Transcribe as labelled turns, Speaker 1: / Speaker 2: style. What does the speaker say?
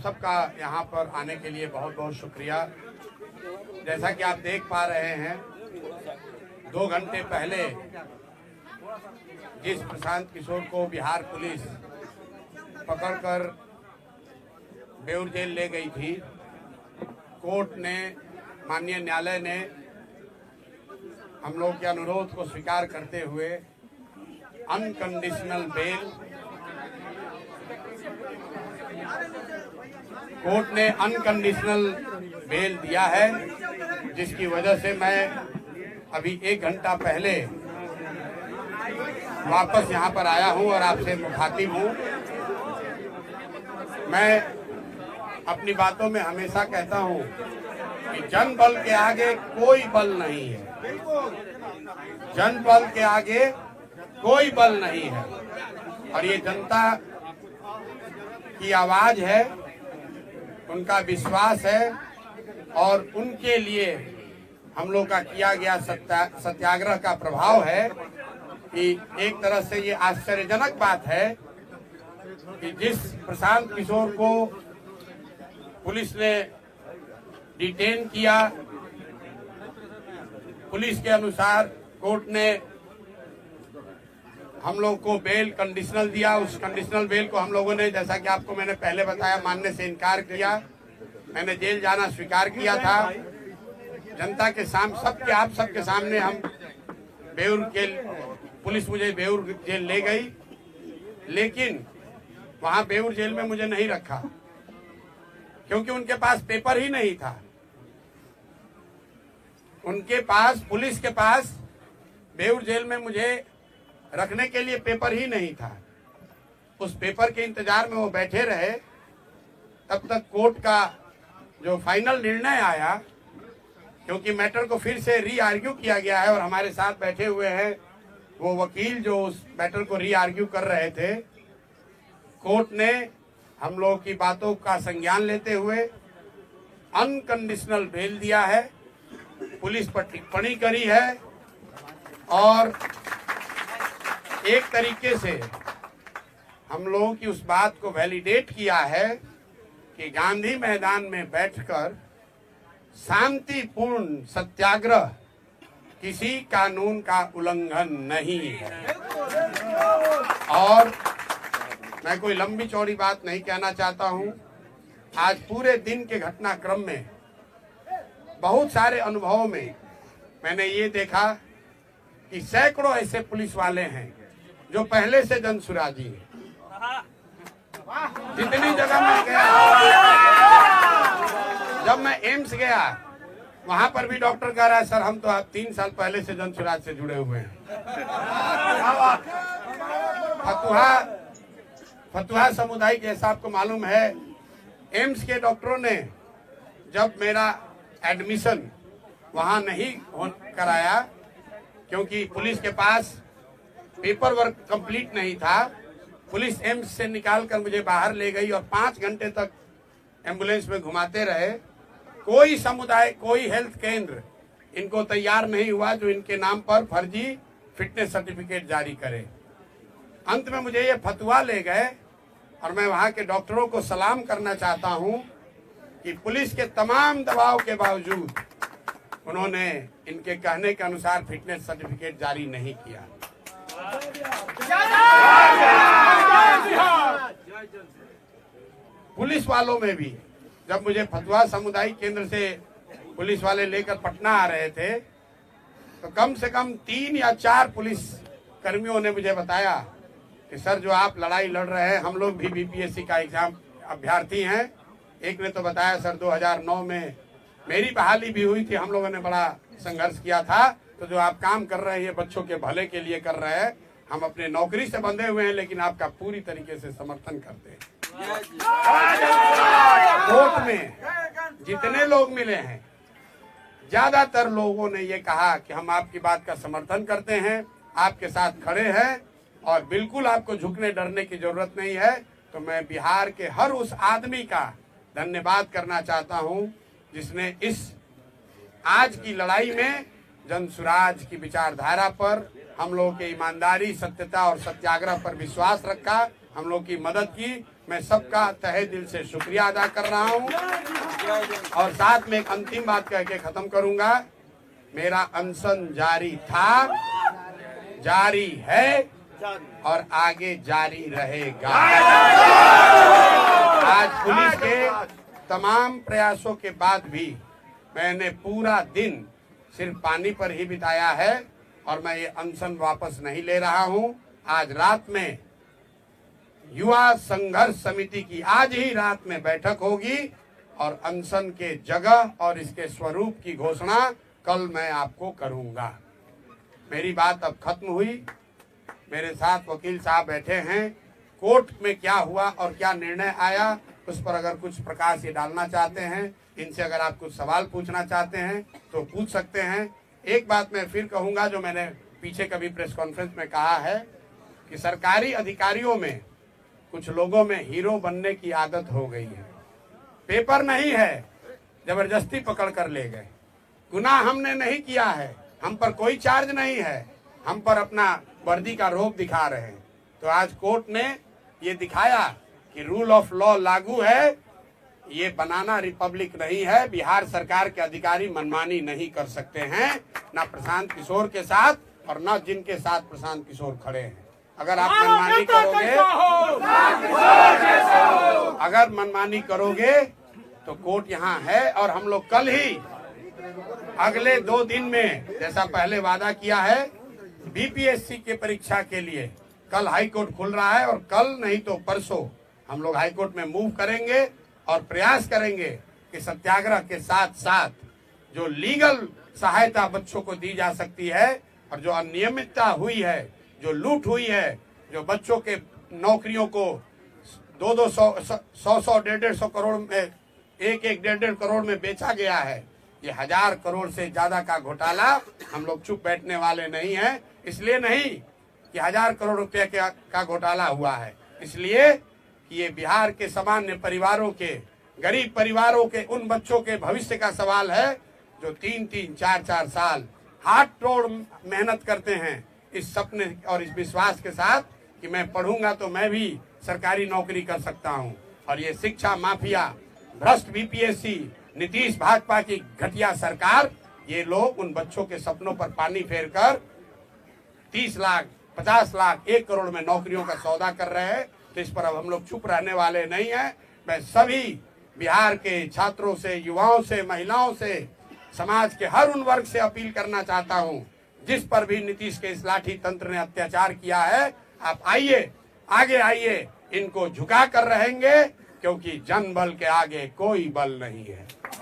Speaker 1: सबका यहाँ पर आने के लिए बहुत बहुत शुक्रिया। जैसा कि आप देख पा रहे हैं, 2 घंटे पहले जिस प्रशांत किशोर को बिहार पुलिस पकड़कर बेउर जेल ले गई थी, कोर्ट ने, माननीय न्यायालय ने हम लोग के अनुरोध को स्वीकार करते हुए अनकंडीशनल बेल, कोर्ट ने अनकंडीशनल बेल दिया है, जिसकी वजह से मैं अभी 1 घंटा पहले वापस यहाँ पर आया हूँ और आपसे मुखातिब हूँ। मैं अपनी बातों में हमेशा कहता हूँ कि जन बल के आगे कोई बल नहीं है, जन बल के आगे कोई बल नहीं है, और ये जनता की आवाज है, उनका विश्वास है, और उनके लिए हम लोग का किया गया सत्याग्रह का प्रभाव है कि एक तरह से ये आश्चर्यजनक बात है कि जिस प्रशांत किशोर को पुलिस ने डिटेन किया, पुलिस के अनुसार कोर्ट ने हम लोग को बेल कंडीशनल दिया। उस कंडीशनल बेल को हम लोगों ने, जैसा कि आपको मैंने पहले बताया, मानने से इनकार किया। मैंने जेल जाना स्वीकार किया था। जनता के सामने, आप सबके सामने हम बेउर जेल, पुलिस मुझे बेउर जेल ले गई, लेकिन वहां बेउर जेल में मुझे नहीं रखा क्योंकि उनके पास पेपर ही नहीं था। उनके पास, पुलिस के पास बेउर जेल में मुझे रखने के लिए पेपर ही नहीं था। उस पेपर के इंतजार में वो बैठे रहे, तब तक कोर्ट का जो फाइनल निर्णय आया, क्योंकि मैटर को फिर से री आर्ग्यू किया गया है और हमारे साथ बैठे हुए हैं वो वकील जो उस मैटर को री आर्ग्यू कर रहे थे। कोर्ट ने हम लोग की बातों का संज्ञान लेते हुए अनकंडीशनल बेल दिया है, पुलिस पर टिप्पणी करी है और एक तरीके से हम लोगों की उस बात को वैलिडेट किया है कि गांधी मैदान में बैठकर शांतिपूर्ण सत्याग्रह किसी कानून का उल्लंघन नहीं है। और मैं कोई लंबी चौड़ी बात नहीं कहना चाहता हूं। आज पूरे दिन के घटनाक्रम में, बहुत सारे अनुभवों में मैंने ये देखा कि सैकड़ों ऐसे पुलिस वाले हैं जो पहले से जनसुराजी हैं। जितनी जगह मैं गया, जब मैं एम्स गया, वहां पर भी डॉक्टर कह रहा है, सर हम तो आप 3 साल पहले से जनसुराज से जुड़े हुए हैं। फतुहा समुदाय, जैसा आपको मालूम है, एम्स के डॉक्टरों ने जब मेरा एडमिशन वहां नहीं कराया क्योंकि पुलिस के पास पेपर वर्क कंप्लीट नहीं था, पुलिस एम्स से निकालकर मुझे बाहर ले गई और 5 घंटे तक एम्बुलेंस में घुमाते रहे। कोई समुदाय, कोई हेल्थ केंद्र इनको तैयार नहीं हुआ जो इनके नाम पर फर्जी फिटनेस सर्टिफिकेट जारी करे। अंत में मुझे ये फतवा ले गए और मैं वहां के डॉक्टरों को सलाम करना चाहता हूं कि पुलिस के तमाम दबाव के बावजूद उन्होंने इनके कहने के अनुसार फिटनेस सर्टिफिकेट जारी नहीं किया। पुलिस वालों में भी, जब मुझे फतवा सामुदायिक केंद्र से पुलिस वाले लेकर पटना आ रहे थे, तो कम से कम 3 या 4 पुलिस कर्मियों ने मुझे बताया कि सर जो आप लड़ाई लड़ रहे हैं, हम लोग भी बीपीएससी का एग्जाम अभ्यर्थी हैं। एक ने तो बताया सर 2009 में मेरी बहाली भी हुई थी, हम लोगों ने बड़ा संघर्ष किया था, तो जो आप काम कर रहे हैं ये बच्चों के भले के लिए कर रहे हैं। हम अपने नौकरी से बंधे हुए हैं लेकिन आपका पूरी तरीके से समर्थन करते हैं। कोर्ट में जितने लोग मिले हैं, ज्यादातर लोगों ने ये कहा कि हम आपकी बात का समर्थन करते हैं, आपके साथ खड़े हैं और बिल्कुल आपको झुकने डरने की जरूरत नहीं है। तो मैं बिहार के हर उस आदमी का धन्यवाद करना चाहता हूं जिसने इस आज की लड़ाई में जनसुराज की विचारधारा पर, हम लोगों के ईमानदारी, सत्यता और सत्याग्रह पर विश्वास रखा, हम लोग की मदद की। मैं सबका तहे दिल से शुक्रिया अदा कर रहा हूं और साथ में एक अंतिम बात कह के खत्म करूंगा। मेरा अनशन जारी था, जारी है और आगे जारी रहेगा। आज पुलिस के तमाम प्रयासों के बाद भी मैंने पूरा दिन सिर्फ पानी पर ही बिताया है और मैं ये अनशन वापस नहीं ले रहा हूं। आज रात में युवा संघर्ष समिति की आज ही रात में बैठक होगी और अनशन के जगह और इसके स्वरूप की घोषणा कल मैं आपको करूंगा। मेरी बात अब खत्म हुई। मेरे साथ वकील साहब बैठे हैं। कोर्ट में क्या हुआ और क्या निर्णय आया उस पर अगर कुछ प्रकाश ये डालना चाहते हैं, इनसे अगर आप कुछ सवाल पूछना चाहते हैं तो पूछ सकते हैं। एक बात मैं फिर कहूंगा जो मैंने पीछे कभी प्रेस कॉन्फ्रेंस में कहा है कि सरकारी अधिकारियों में कुछ लोगों में हीरो बनने की आदत हो गई है। पेपर नहीं है, जबरदस्ती पकड़ कर ले गए। गुनाह हमने नहीं किया है, हम पर कोई चार्ज नहीं है, हम पर अपना वर्दी का रोब दिखा रहे हैं। तो आज कोर्ट ने ये दिखाया कि रूल ऑफ लॉ लागू है, ये बनाना रिपब्लिक नहीं है। बिहार सरकार के अधिकारी मनमानी नहीं कर सकते हैं, ना प्रशांत किशोर के साथ और ना जिनके साथ प्रशांत किशोर खड़े हैं। अगर आप मनमानी करोगे तो कोर्ट यहाँ है और हम लोग कल ही अगले 2 दिन में जैसा पहले वादा किया है बीपीएससी के परीक्षा के लिए कल हाई कोर्ट खुल रहा है और कल नहीं तो परसों हम लोग हाई कोर्ट में मूव करेंगे और प्रयास करेंगे कि सत्याग्रह के साथ साथ जो लीगल सहायता बच्चों को दी जा सकती है और जो अनियमितता हुई है, जो लूट हुई है, जो बच्चों के नौकरियों को 100 150 करोड़ में 1.5 करोड़ में बेचा गया है, ये 1000 करोड़ से ज्यादा का घोटाला हम लोग चुप बैठने वाले नहीं हैं। इसलिए नहीं कि 1000 करोड़ रुपए का घोटाला हुआ है, इसलिए कि ये बिहार के सामान्य परिवारों के, गरीब परिवारों के उन बच्चों के भविष्य का सवाल है जो 3-3 4-4 साल हाथ तोड़ मेहनत करते हैं इस सपने और इस विश्वास के साथ कि मैं पढ़ूंगा तो मैं भी सरकारी नौकरी कर सकता हूं। और ये शिक्षा माफिया, भ्रष्ट बीपीएससी, नीतीश भाजपा की घटिया सरकार, ये लोग उन बच्चों के सपनों पर पानी फेरकर 30 लाख 50 लाख 1 करोड़ में नौकरियों का सौदा कर रहे हैं। तो इस पर अब हम लोग चुप रहने वाले नहीं हैं। मैं सभी बिहार के छात्रों से, युवाओं से, महिलाओं से, समाज के हर उन वर्ग से अपील करना चाहता हूं जिस पर भी नीतीश के इस लाठी तंत्र ने अत्याचार किया है, आप आइए, आगे आइए, इनको झुका कर रहेंगे क्योंकि जन बल के आगे कोई बल नहीं है।